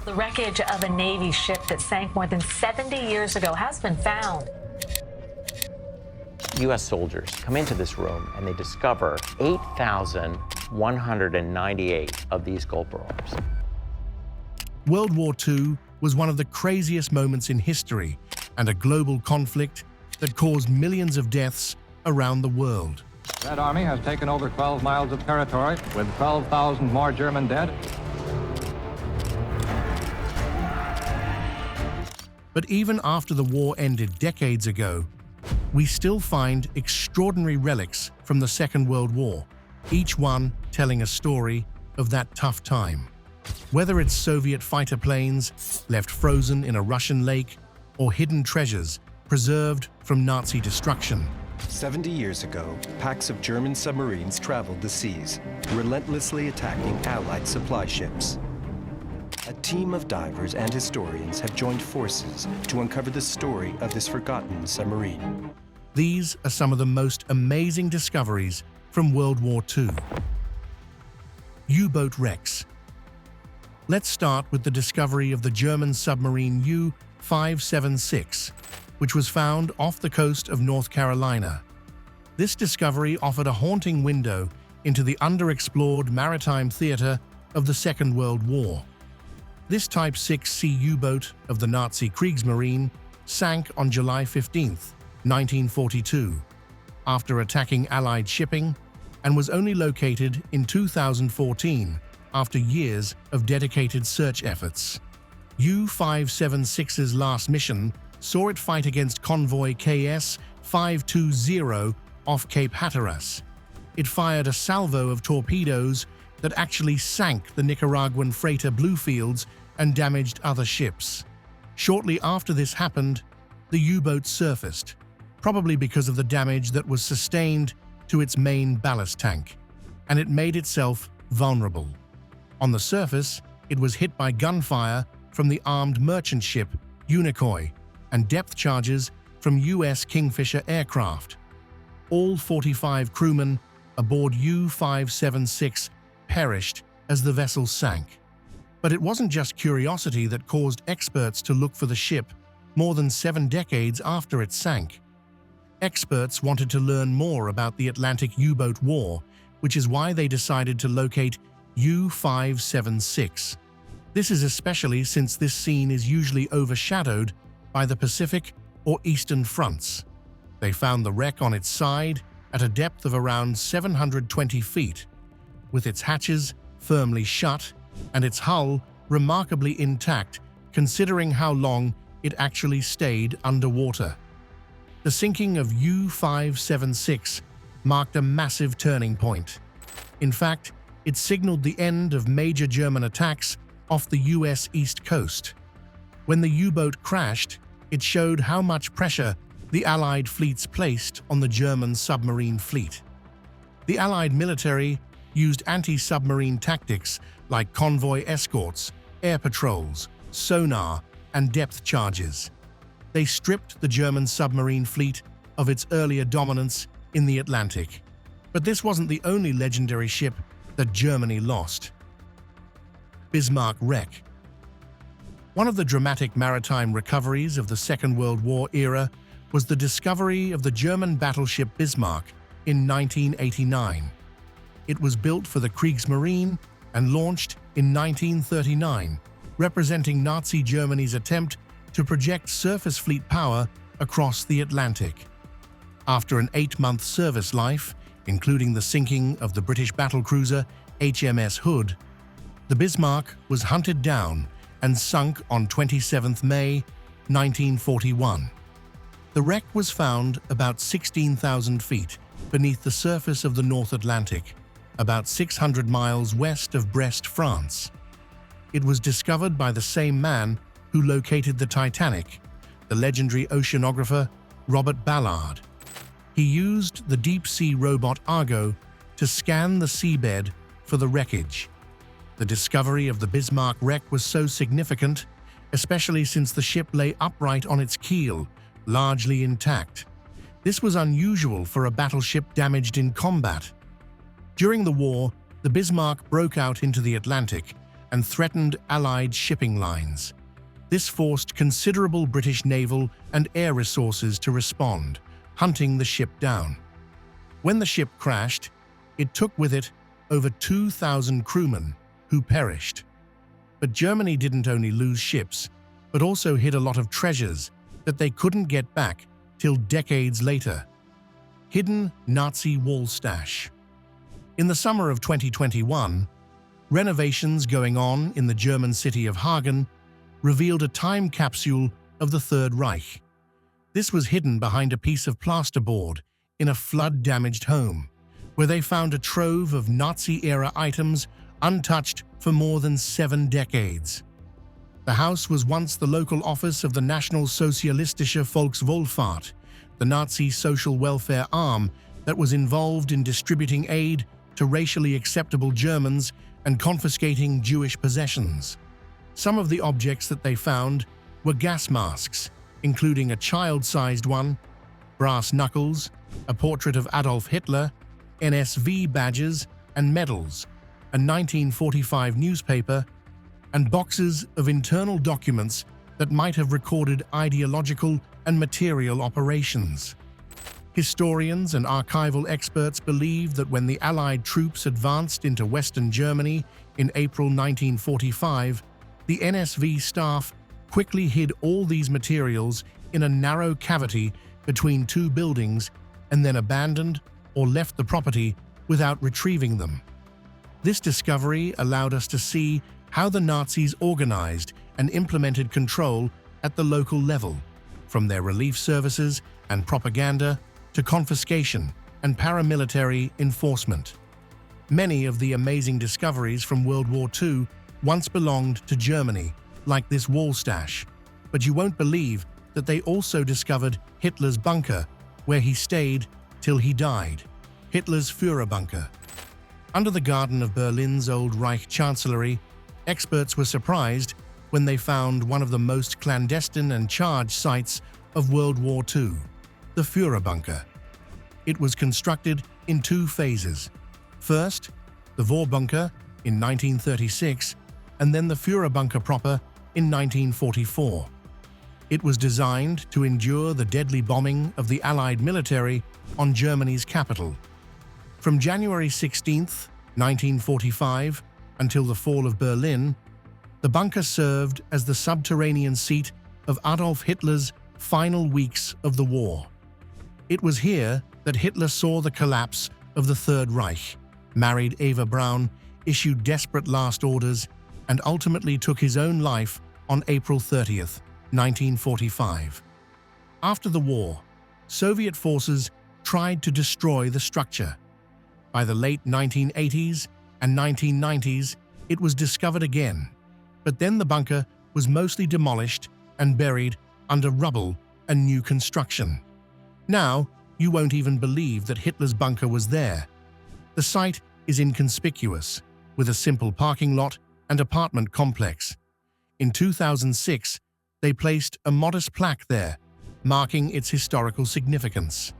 The wreckage of a Navy ship that sank more than 70 years ago has been found. U.S. soldiers come into this room and they discover 8,198 of these gold orbs. World War II was one of the craziest moments in history and a global conflict that caused millions of deaths around the world. The Red Army has taken over 12 miles of territory with 12,000 more German dead. But even after the war ended decades ago, we still find extraordinary relics from the Second World War, each one telling a story of that tough time. Whether it's Soviet fighter planes left frozen in a Russian lake or hidden treasures preserved from Nazi destruction. 70 years ago, packs of German submarines traveled the seas, relentlessly attacking Allied supply ships. A team of divers and historians have joined forces to uncover the story of this forgotten submarine. These are some of the most amazing discoveries from World War II. U-boat wrecks. Let's start with the discovery of the German submarine U-576, which was found off the coast of North Carolina. This discovery offered a haunting window into the underexplored maritime theater of the Second World War. This Type 6C U-boat of the Nazi Kriegsmarine sank on July 15, 1942, after attacking Allied shipping, and was only located in 2014 after years of dedicated search efforts. U-576's last mission saw it fight against convoy KS-520 off Cape Hatteras. It fired a salvo of torpedoes that actually sank the Nicaraguan freighter Bluefields and damaged other ships. Shortly after this happened, the U-boat surfaced, probably because of the damage that was sustained to its main ballast tank, and it made itself vulnerable. On the surface, it was hit by gunfire from the armed merchant ship Unicoi and depth charges from U.S. Kingfisher aircraft. All 45 crewmen aboard U-576 perished as the vessel sank. But it wasn't just curiosity that caused experts to look for the ship more than 7 decades after it sank. Experts wanted to learn more about the Atlantic U-boat war, which is why they decided to locate U-576. This is especially since this scene is usually overshadowed by the Pacific or Eastern fronts. They found the wreck on its side at a depth of around 720 feet, with its hatches firmly shut and its hull remarkably intact considering how long it actually stayed underwater. The sinking of U-576 marked a massive turning point. In fact, it signaled the end of major German attacks off the U.S. East Coast. When the U-boat crashed, it showed how much pressure the Allied fleets placed on the German submarine fleet. The Allied military used anti-submarine tactics like convoy escorts, air patrols, sonar, and depth charges. They stripped the German submarine fleet of its earlier dominance in the Atlantic. But this wasn't the only legendary ship that Germany lost. Bismarck wreck. One of the dramatic maritime recoveries of the Second World War era was the discovery of the German battleship Bismarck in 1989. It was built for the Kriegsmarine and launched in 1939, representing Nazi Germany's attempt to project surface fleet power across the Atlantic. After an 8-month service life, including the sinking of the British battlecruiser HMS Hood, the Bismarck was hunted down and sunk on 27 May 1941. The wreck was found about 16,000 feet beneath the surface of the North Atlantic, about 600 miles west of Brest, France. It was discovered by the same man who located the Titanic, the legendary oceanographer Robert Ballard. He used the deep-sea robot Argo to scan the seabed for the wreckage. The discovery of the Bismarck wreck was so significant, especially since the ship lay upright on its keel, largely intact. This was unusual for a battleship damaged in combat. During the war, the Bismarck broke out into the Atlantic and threatened Allied shipping lines. This forced considerable British naval and air resources to respond, hunting the ship down. When the ship crashed, it took with it over 2,000 crewmen who perished. But Germany didn't only lose ships, but also hid a lot of treasures that they couldn't get back till decades later. Hidden Nazi wall stash. In the summer of 2021, renovations going on in the German city of Hagen revealed a time capsule of the Third Reich. This was hidden behind a piece of plasterboard in a flood-damaged home, where they found a trove of Nazi-era items untouched for more than 7 decades. The house was once the local office of the National Sozialistische Volkswohlfahrt, the Nazi social welfare arm that was involved in distributing aid to racially acceptable Germans and confiscating Jewish possessions. Some of the objects that they found were gas masks, including a child-sized one, brass knuckles, a portrait of Adolf Hitler, NSV badges and medals, a 1945 newspaper, and boxes of internal documents that might have recorded ideological and material operations. Historians and archival experts believe that when the Allied troops advanced into Western Germany in April 1945, the NSV staff quickly hid all these materials in a narrow cavity between 2 buildings and then abandoned or left the property without retrieving them. This discovery allowed us to see how the Nazis organized and implemented control at the local level, from their relief services and propaganda to confiscation and paramilitary enforcement. Many of the amazing discoveries from World War II once belonged to Germany, like this wall stash, but you won't believe that they also discovered Hitler's bunker, where he stayed till he died, Hitler's Führerbunker. Under the garden of Berlin's old Reich Chancellery, experts were surprised when they found one of the most clandestine and charged sites of World War II, the Führerbunker. It was constructed in 2 phases. First, the Vorbunker in 1936, and then the Führerbunker proper in 1944. It was designed to endure the deadly bombing of the Allied military on Germany's capital. From January 16, 1945, until the fall of Berlin, the bunker served as the subterranean seat of Adolf Hitler's final weeks of the war. It was here that Hitler saw the collapse of the Third Reich, married Eva Braun, issued desperate last orders, and ultimately took his own life on April 30, 1945. After the war, Soviet forces tried to destroy the structure. By the late 1980s and 1990s, it was discovered again, but then the bunker was mostly demolished and buried under rubble and new construction. Now, you won't even believe that Hitler's bunker was there. The site is inconspicuous, with a simple parking lot and apartment complex. In 2006, they placed a modest plaque there, marking its historical significance.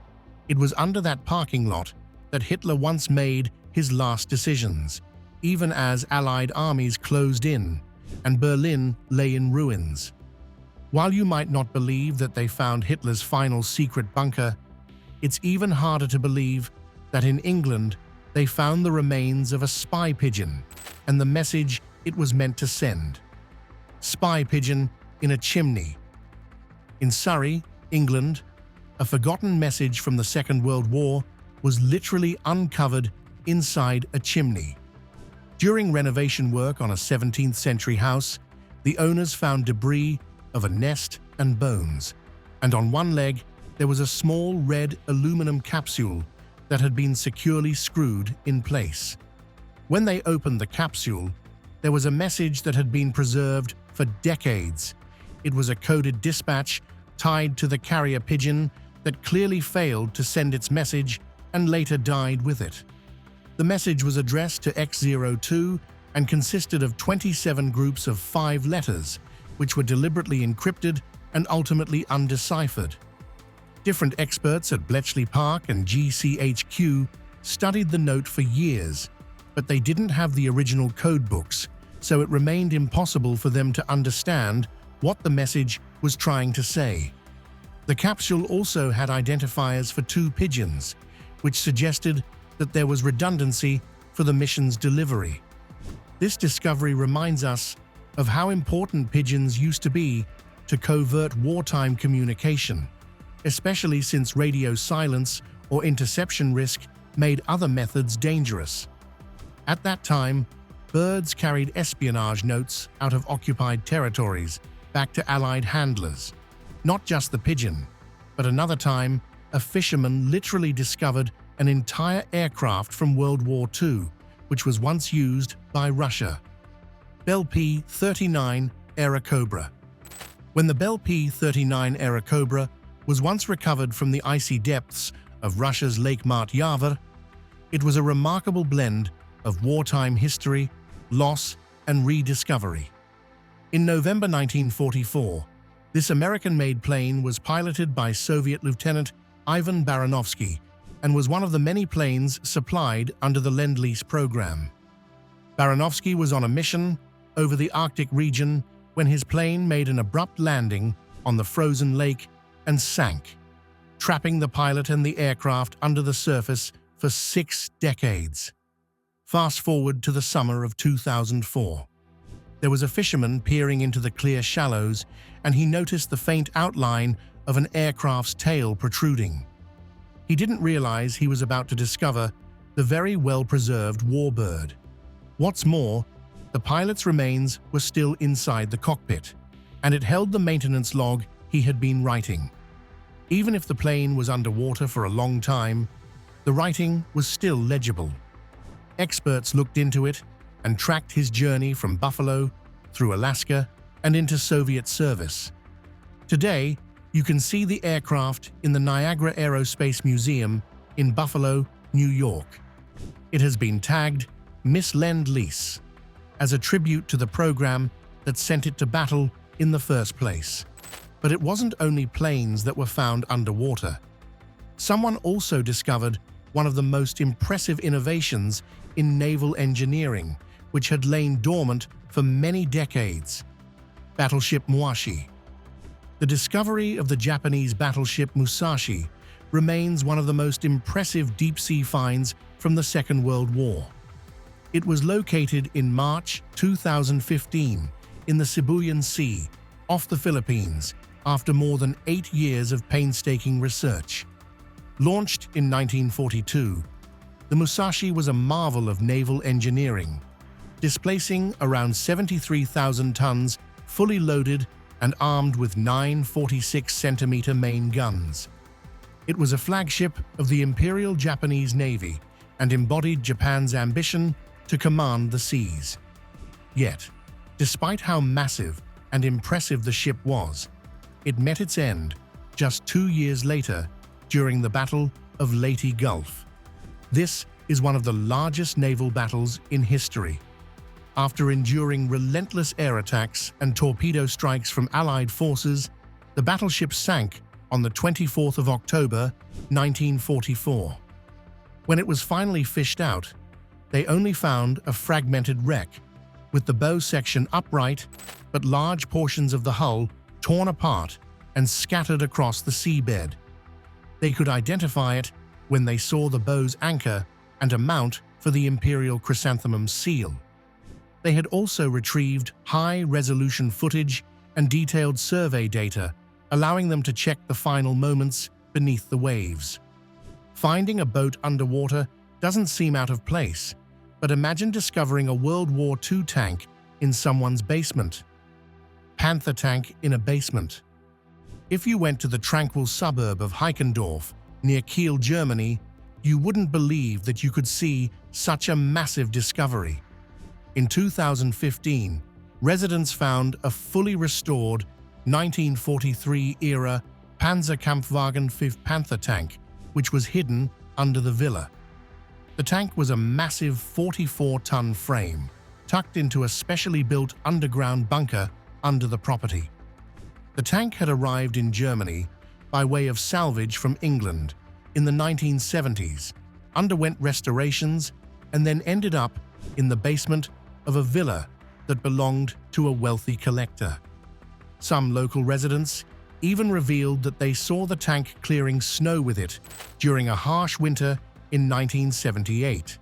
It was under that parking lot that Hitler once made his last decisions, even as Allied armies closed in and Berlin lay in ruins. While you might not believe that they found Hitler's final secret bunker, it's even harder to believe that in England they found the remains of a spy pigeon and the message it was meant to send. Spy pigeon in a chimney. In Surrey, England, a forgotten message from the Second World War was literally uncovered inside a chimney. During renovation work on a 17th century house, the owners found debris of a nest and bones, and on one leg there was a small red aluminum capsule that had been securely screwed in place. When they opened the capsule, there was a message that had been preserved for decades. It was a coded dispatch tied to the carrier pigeon that clearly failed to send its message and later died with it. The message was addressed to X02 and consisted of 27 groups of 5 letters, which were deliberately encrypted and ultimately undeciphered. Different experts at Bletchley Park and GCHQ studied the note for years, but they didn't have the original code books, so it remained impossible for them to understand what the message was trying to say. The capsule also had identifiers for 2 pigeons, which suggested that there was redundancy for the mission's delivery. This discovery reminds us of how important pigeons used to be to covert wartime communication, especially since radio silence or interception risk made other methods dangerous. At that time, birds carried espionage notes out of occupied territories back to Allied handlers. Not just the pigeon, but another time, a fisherman literally discovered an entire aircraft from World War II, which was once used by Russia. Bell P-39 Airacobra. When the Bell P-39 Airacobra was once recovered from the icy depths of Russia's Lake Mart-Yavor, it was a remarkable blend of wartime history, loss, and rediscovery. In November 1944, this American-made plane was piloted by Soviet Lieutenant Ivan Baranovsky and was one of the many planes supplied under the Lend-Lease program. Baranovsky was on a mission over the Arctic region when his plane made an abrupt landing on the frozen lake and sank, trapping the pilot and the aircraft under the surface for 6 decades. Fast forward to the summer of 2004. There was a fisherman peering into the clear shallows, and he noticed the faint outline of an aircraft's tail protruding. He didn't realize he was about to discover the very well-preserved warbird. What's more, the pilot's remains were still inside the cockpit, and it held the maintenance log he had been writing. Even if the plane was underwater for a long time, the writing was still legible. Experts looked into it and tracked his journey from Buffalo through Alaska and into Soviet service. Today, you can see the aircraft in the Niagara Aerospace Museum in Buffalo, New York. It has been tagged Miss Lend-Lease as a tribute to the program that sent it to battle in the first place. But it wasn't only planes that were found underwater. Someone also discovered one of the most impressive innovations in naval engineering, which had lain dormant for many decades: battleship Musashi. The discovery of the Japanese battleship Musashi remains one of the most impressive deep-sea finds from the Second World War. It was located in March 2015 in the Sibuyan Sea, off the Philippines, after more than 8 years of painstaking research. Launched in 1942, the Musashi was a marvel of naval engineering, displacing around 73,000 tons fully loaded and armed with 9 46-centimeter main guns. It was a flagship of the Imperial Japanese Navy and embodied Japan's ambition to command the seas. Yet, despite how massive and impressive the ship was, it met its end just 2 years later during the Battle of Leyte Gulf. This is one of the largest naval battles in history. After enduring relentless air attacks and torpedo strikes from Allied forces, the battleship sank on the 24th of October, 1944. When it was finally fished out, they only found a fragmented wreck, with the bow section upright, but large portions of the hull torn apart and scattered across the seabed. They could identify it when they saw the bow's anchor and a mount for the Imperial Chrysanthemum seal. They had also retrieved high-resolution footage and detailed survey data, allowing them to check the final moments beneath the waves. Finding a boat underwater doesn't seem out of place, but imagine discovering a World War II tank in someone's basement. Panther tank in a basement. If you went to the tranquil suburb of Heikendorf, near Kiel, Germany, you wouldn't believe that you could see such a massive discovery. In 2015, residents found a fully restored 1943-era Panzerkampfwagen 5 Panther tank, which was hidden under the villa. The tank was a massive 44-ton frame, tucked into a specially built underground bunker under the property. The tank had arrived in Germany by way of salvage from England in the 1970s, underwent restorations, and then ended up in the basement of a villa that belonged to a wealthy collector. Some local residents even revealed that they saw the tank clearing snow with it during a harsh winter in 1978.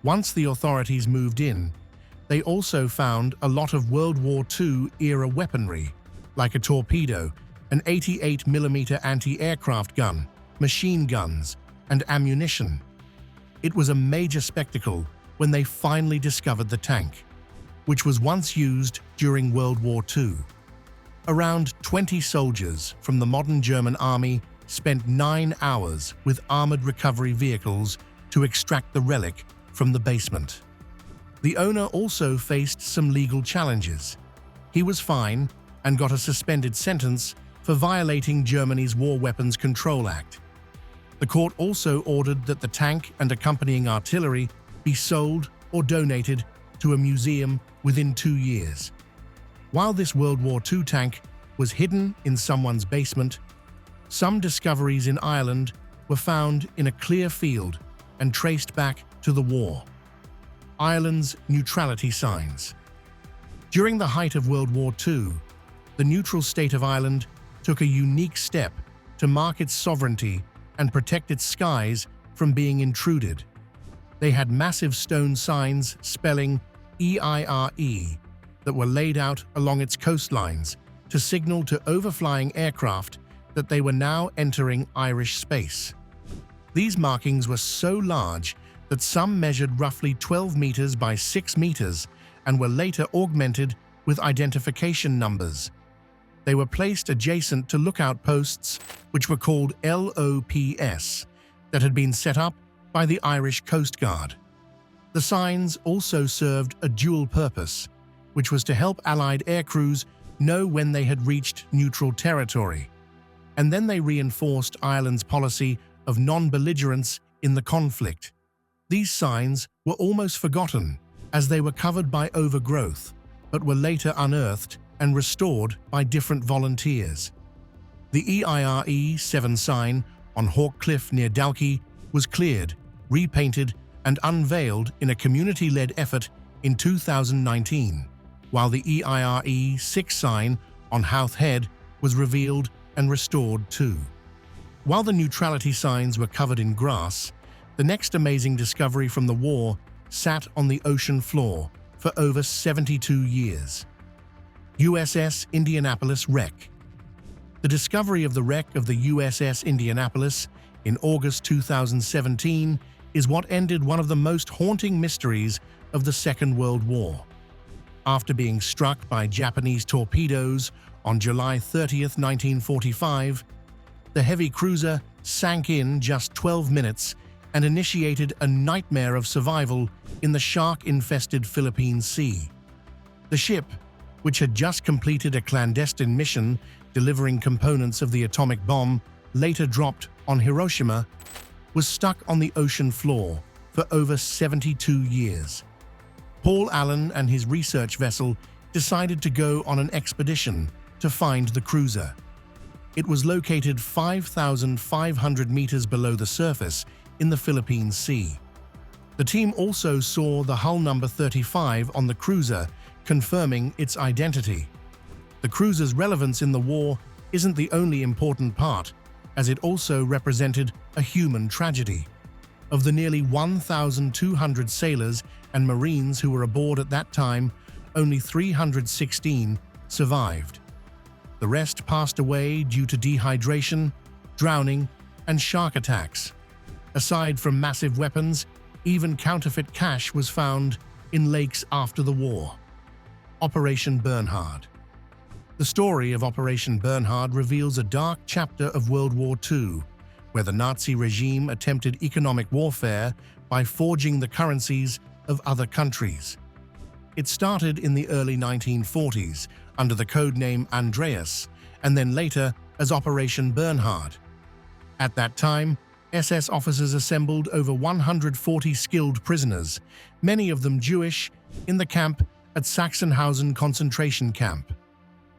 Once the authorities moved in, they also found a lot of World War II-era weaponry, like a torpedo, an 88mm anti-aircraft gun, machine guns, and ammunition. It was a major spectacle when they finally discovered the tank, which was once used during World War II. Around 20 soldiers from the modern German army spent 9 hours with armored recovery vehicles to extract the relic from the basement. The owner also faced some legal challenges. He was fined and got a suspended sentence for violating Germany's War Weapons Control Act. The court also ordered that the tank and accompanying artillery be sold or donated to a museum within 2 years. While this World War II tank was hidden in someone's basement, some discoveries in Ireland were found in a clear field and traced back to the war. Ireland's neutrality signs. During the height of World War II, the neutral state of Ireland took a unique step to mark its sovereignty and protect its skies from being intruded. They had massive stone signs spelling EIRE that were laid out along its coastlines to signal to overflying aircraft that they were now entering Irish space. These markings were so large that some measured roughly 12 meters by 6 meters and were later augmented with identification numbers. They were placed adjacent to lookout posts, which were called LOPS, that had been set up by the Irish Coast Guard. The signs also served a dual purpose, which was to help Allied aircrews know when they had reached neutral territory, and then they reinforced Ireland's policy of non-belligerence in the conflict. These signs were almost forgotten as they were covered by overgrowth, but were later unearthed and restored by different volunteers. The EIRE 7 sign on Hawk Cliff near Dalkey was cleared, repainted, and unveiled in a community-led effort in 2019, while the EIRE 6 sign on Howth Head was revealed and restored too. While the neutrality signs were covered in grass, the next amazing discovery from the war sat on the ocean floor for over 72 years. USS Indianapolis wreck. The discovery of the wreck of the USS Indianapolis in August 2017 is what ended one of the most haunting mysteries of the Second World War. After being struck by Japanese torpedoes on July 30, 1945, the heavy cruiser sank in just 12 minutes and initiated a nightmare of survival in the shark-infested Philippine Sea. The ship, which had just completed a clandestine mission delivering components of the atomic bomb later dropped on Hiroshima, was stuck on the ocean floor for over 72 years. Paul Allen and his research vessel decided to go on an expedition to find the cruiser. It was located 5,500 meters below the surface in the Philippine Sea. The team also saw the hull number 35 on the cruiser, confirming its identity. The cruiser's relevance in the war isn't the only important part, as it also represented a human tragedy. Of the nearly 1,200 sailors and Marines who were aboard at that time, only 316 survived. The rest passed away due to dehydration, drowning, and shark attacks. Aside from massive weapons, even counterfeit cash was found in lakes after the war. Operation Bernhard. The story of Operation Bernhard reveals a dark chapter of World War II, where the Nazi regime attempted economic warfare by forging the currencies of other countries. It started in the early 1940s under the codename Andreas, and then later as Operation Bernhard. At that time, SS officers assembled over 140 skilled prisoners, many of them Jewish, in the camp at Sachsenhausen concentration camp.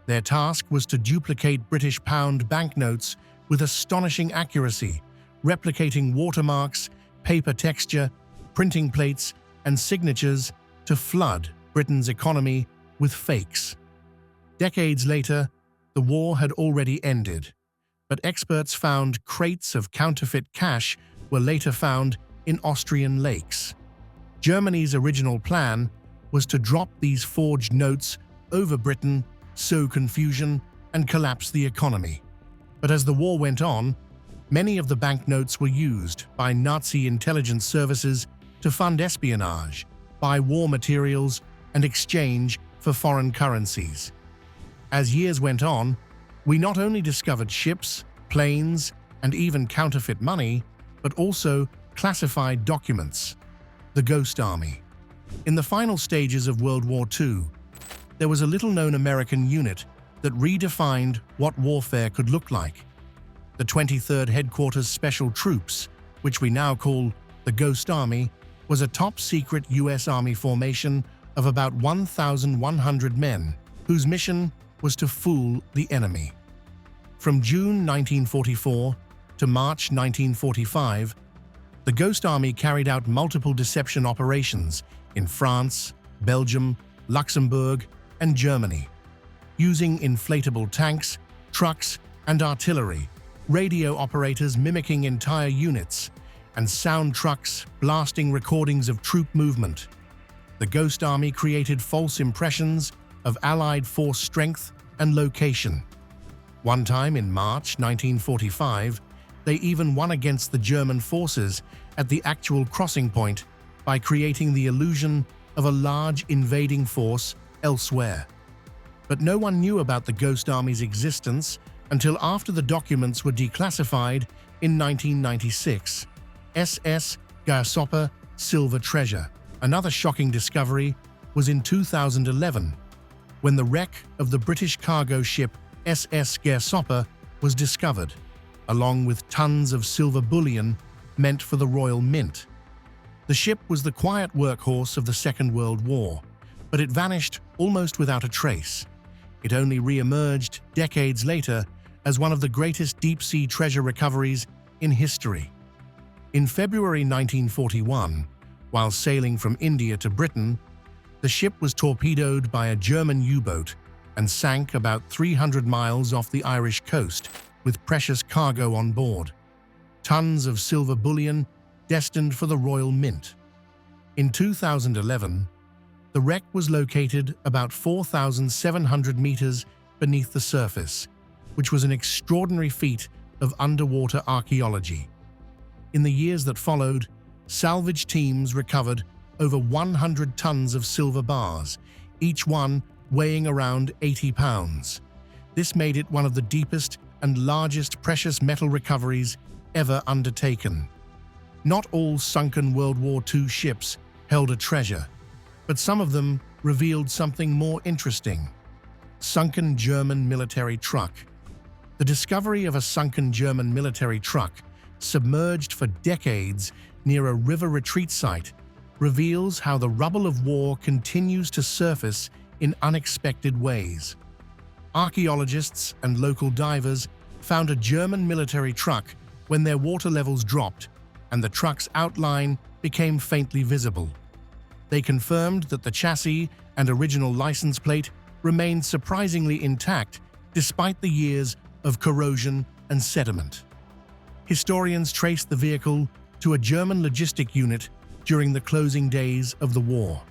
Their task was to duplicate British pound banknotes with astonishing accuracy, replicating watermarks, paper texture, printing plates, and signatures to flood Britain's economy with fakes. Decades later, the war had already ended, but experts found crates of counterfeit cash were later found in Austrian lakes. Germany's original plan was to drop these forged notes over Britain, sow confusion, and collapse the economy. But as the war went on, many of the banknotes were used by Nazi intelligence services to fund espionage, buy war materials, and exchange for foreign currencies. As years went on, we not only discovered ships, planes, and even counterfeit money, but also classified documents. The Ghost Army. In the final stages of World War II, there was a little-known American unit that redefined what warfare could look like. The 23rd Headquarters Special Troops, which we now call the Ghost Army, was a top-secret U.S. Army formation of about 1,100 men, whose mission was to fool the enemy. From June 1944 to March 1945, the Ghost Army carried out multiple deception operations in France, Belgium, Luxembourg, and Germany, using inflatable tanks, trucks, and artillery, radio operators mimicking entire units, and sound trucks blasting recordings of troop movement. The Ghost Army created false impressions of Allied force strength and location. One time in March 1945, they even won against the German forces at the actual crossing point by creating the illusion of a large invading force elsewhere. But no one knew about the Ghost Army's existence until after the documents were declassified in 1996. SS Gairsoppa Silver Treasure. Another shocking discovery was in 2011, when the wreck of the British cargo ship SS Gairsoppa was discovered, along with tons of silver bullion meant for the Royal Mint. The ship was the quiet workhorse of the Second World War, but it vanished almost without a trace. It only re-emerged decades later as one of the greatest deep-sea treasure recoveries in history. In February 1941, while sailing from India to Britain, the ship was torpedoed by a German U-boat and sank about 300 miles off the Irish coast with precious cargo on board. Tons of silver bullion destined for the Royal Mint. In 2011, the wreck was located about 4,700 meters beneath the surface, which was an extraordinary feat of underwater archaeology. In the years that followed, salvage teams recovered over 100 tons of silver bars, each one weighing around 80 pounds. This made it one of the deepest and largest precious metal recoveries ever undertaken. Not all sunken World War II ships held a treasure, but some of them revealed something more interesting. Sunken German military truck. The discovery of a sunken German military truck, submerged for decades near a river retreat site, reveals how the rubble of war continues to surface in unexpected ways. Archaeologists and local divers found a German military truck when their water levels dropped and the truck's outline became faintly visible. They confirmed that the chassis and original license plate remained surprisingly intact despite the years of corrosion and sediment. Historians traced the vehicle to a German logistic unit during the closing days of the war.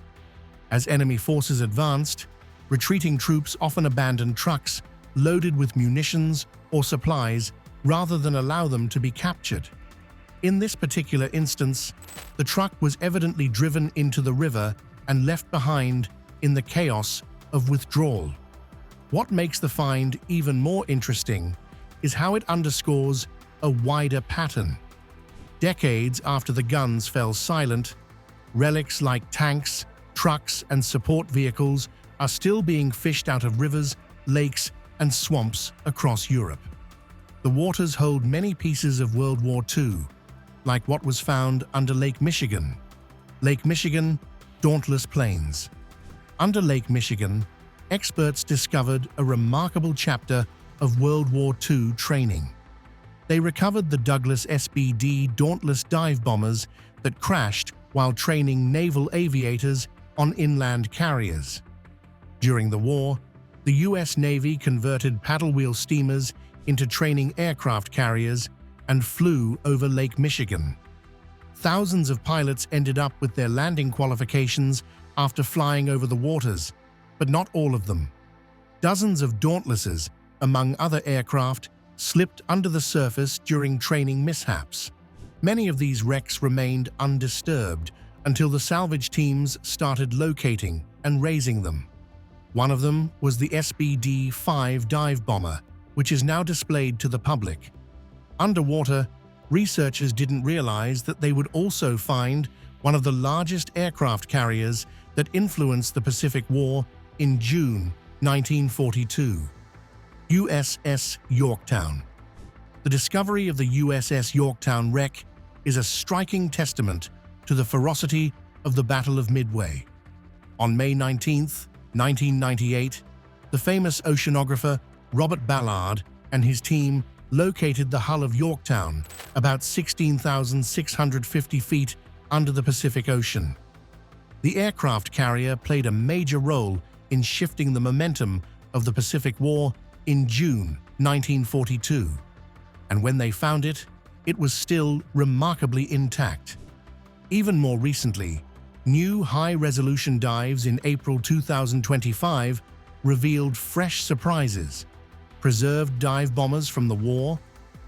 As enemy forces advanced, retreating troops often abandoned trucks loaded with munitions or supplies rather than allow them to be captured. In this particular instance, the truck was evidently driven into the river and left behind in the chaos of withdrawal. What makes the find even more interesting is how it underscores a wider pattern. Decades after the guns fell silent, relics like tanks, trucks, and support vehicles are still being fished out of rivers, lakes, and swamps across Europe. The waters hold many pieces of World War II, like what was found under Lake Michigan. Lake Michigan, Dauntless Plains. Under Lake Michigan, experts discovered a remarkable chapter of World War II training. They recovered the Douglas SBD Dauntless dive bombers that crashed while training naval aviators on inland carriers. During the war, the U.S. Navy converted paddle-wheel steamers into training aircraft carriers and flew over Lake Michigan. Thousands of pilots ended up with their landing qualifications after flying over the waters, but not all of them. Dozens of Dauntlesses, among other aircraft, slipped under the surface during training mishaps. Many of these wrecks remained undisturbed until the salvage teams started locating and raising them. One of them was the SBD-5 dive bomber, which is now displayed to the public. Underwater, researchers didn't realize that they would also find one of the largest aircraft carriers that influenced the Pacific War in June 1942, USS Yorktown. The discovery of the USS Yorktown wreck is a striking testament to the ferocity of the Battle of Midway. On May 19, 1998, the famous oceanographer Robert Ballard and his team located the hull of Yorktown about 16,650 feet under the Pacific Ocean. The aircraft carrier played a major role in shifting the momentum of the Pacific War in June 1942, and when they found it, it was still remarkably intact. Even more recently, new high-resolution dives in April 2025 revealed fresh surprises: preserved dive bombers from the war,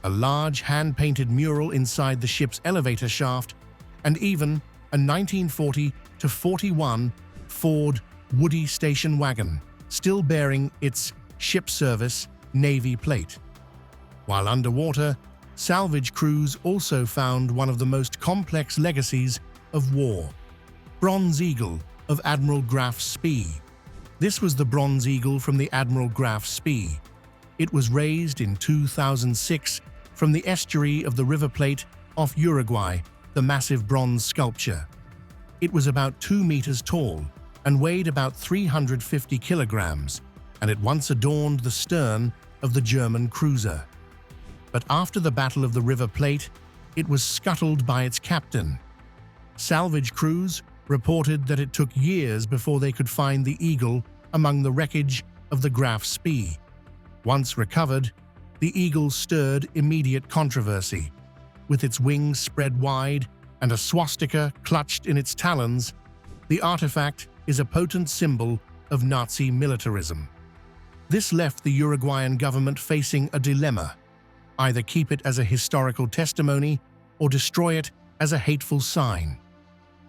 a large hand-painted mural inside the ship's elevator shaft, and even a 1940-41 Ford Woody station wagon, still bearing its ship service Navy plate. While underwater, salvage crews also found one of the most complex legacies of war: Bronze Eagle of Admiral Graf Spee. This was the Bronze Eagle from the Admiral Graf Spee. It was raised in 2006 from the estuary of the River Plate off Uruguay, the massive bronze sculpture. It was about 2 meters tall and weighed about 350 kilograms, and it once adorned the stern of the German cruiser. But after the Battle of the River Plate, it was scuttled by its captain. Salvage crews reported that it took years before they could find the Eagle among the wreckage of the Graf Spee. Once recovered, the Eagle stirred immediate controversy. With its wings spread wide and a swastika clutched in its talons, the artifact is a potent symbol of Nazi militarism. This left the Uruguayan government facing a dilemma: either keep it as a historical testimony or destroy it as a hateful sign.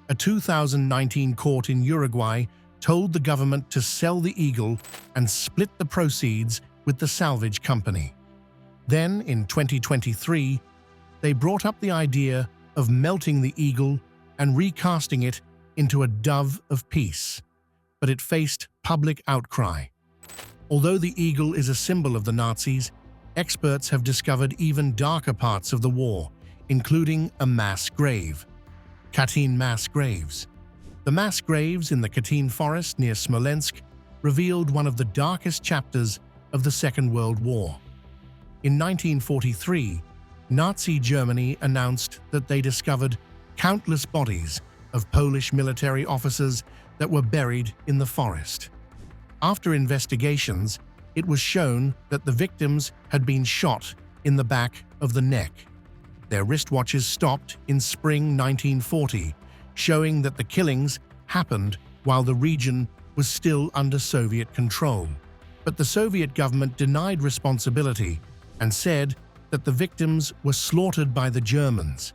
A 2019 court in Uruguay told the government to sell the Eagle and split the proceeds with the salvage company. Then, in 2023, they brought up the idea of melting the Eagle and recasting it into a dove of peace, but it faced public outcry. Although the Eagle is a symbol of the Nazis, experts have discovered even darker parts of the war, including a mass grave. Katyn mass graves. The mass graves in the Katyn forest near Smolensk revealed one of the darkest chapters of the Second World War. In 1943, Nazi Germany announced that they discovered countless bodies of Polish military officers that were buried in the forest. After investigations, it was shown that the victims had been shot in the back of the neck. Their wristwatches stopped in spring 1940, showing that the killings happened while the region was still under Soviet control. But the Soviet government denied responsibility and said that the victims were slaughtered by the Germans.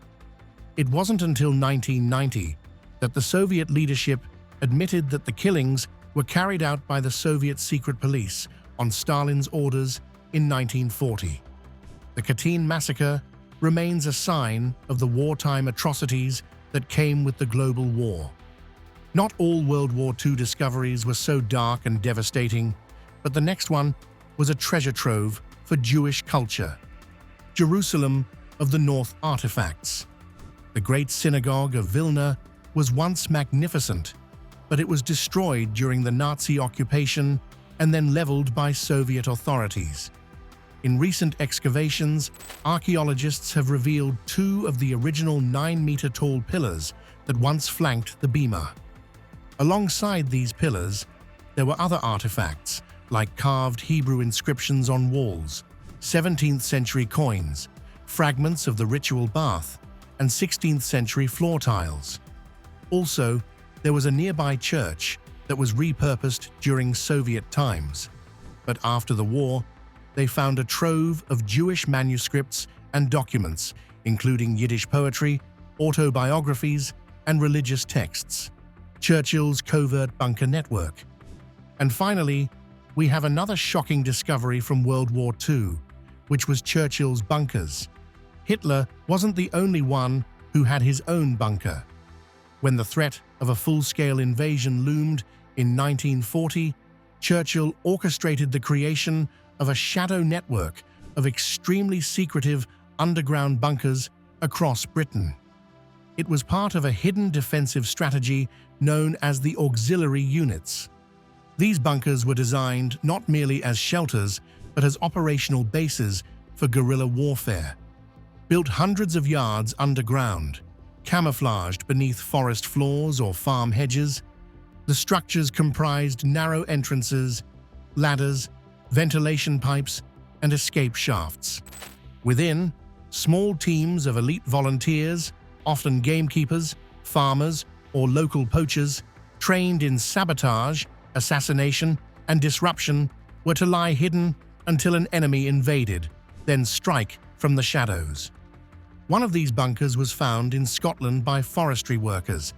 It wasn't until 1990 that the Soviet leadership admitted that the killings were carried out by the Soviet secret police on Stalin's orders in 1940. The Katyn massacre remains a sign of the wartime atrocities that came with the global war. Not all World War II discoveries were so dark and devastating, but the next one was a treasure trove for Jewish culture: Jerusalem of the North artifacts. The Great Synagogue of Vilna was once magnificent, but it was destroyed during the Nazi occupation and then leveled by Soviet authorities. In recent excavations, archaeologists have revealed 2 of the original 9-meter-tall pillars that once flanked the bema. Alongside these pillars, There were other artifacts, like carved Hebrew inscriptions on walls, 17th century coins, fragments of the ritual bath, and 16th century floor tiles. Also, there was a nearby church that was repurposed during Soviet times. But after the war, they found a trove of Jewish manuscripts and documents, including Yiddish poetry, autobiographies, and religious texts. Churchill's covert bunker network. And finally, we have another shocking discovery from World War II, which was Churchill's bunkers. Hitler wasn't the only one who had his own bunker. When the threat of a full-scale invasion loomed in 1940, Churchill orchestrated the creation of a shadow network of extremely secretive underground bunkers across Britain. It was part of a hidden defensive strategy known as the auxiliary units. These bunkers were designed not merely as shelters, but as operational bases for guerrilla warfare. Built hundreds of yards underground, camouflaged beneath forest floors or farm hedges, the structures comprised narrow entrances, ladders, ventilation pipes, and escape shafts. Within, small teams of elite volunteers, often gamekeepers, farmers, or local poachers, trained in sabotage, assassination, and disruption, were to lie hidden until an enemy invaded, then strike from the shadows. One of these bunkers was found in Scotland by forestry workers,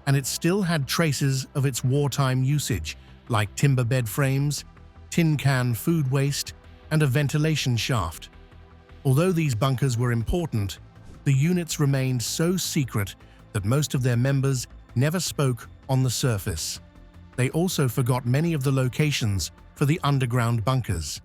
and it still had traces of its wartime usage, like timber bed frames, tin can food waste, and a ventilation shaft. Although these bunkers were important, the units remained so secret that most of their members never spoke on the surface. They also forgot many of the locations for the underground bunkers.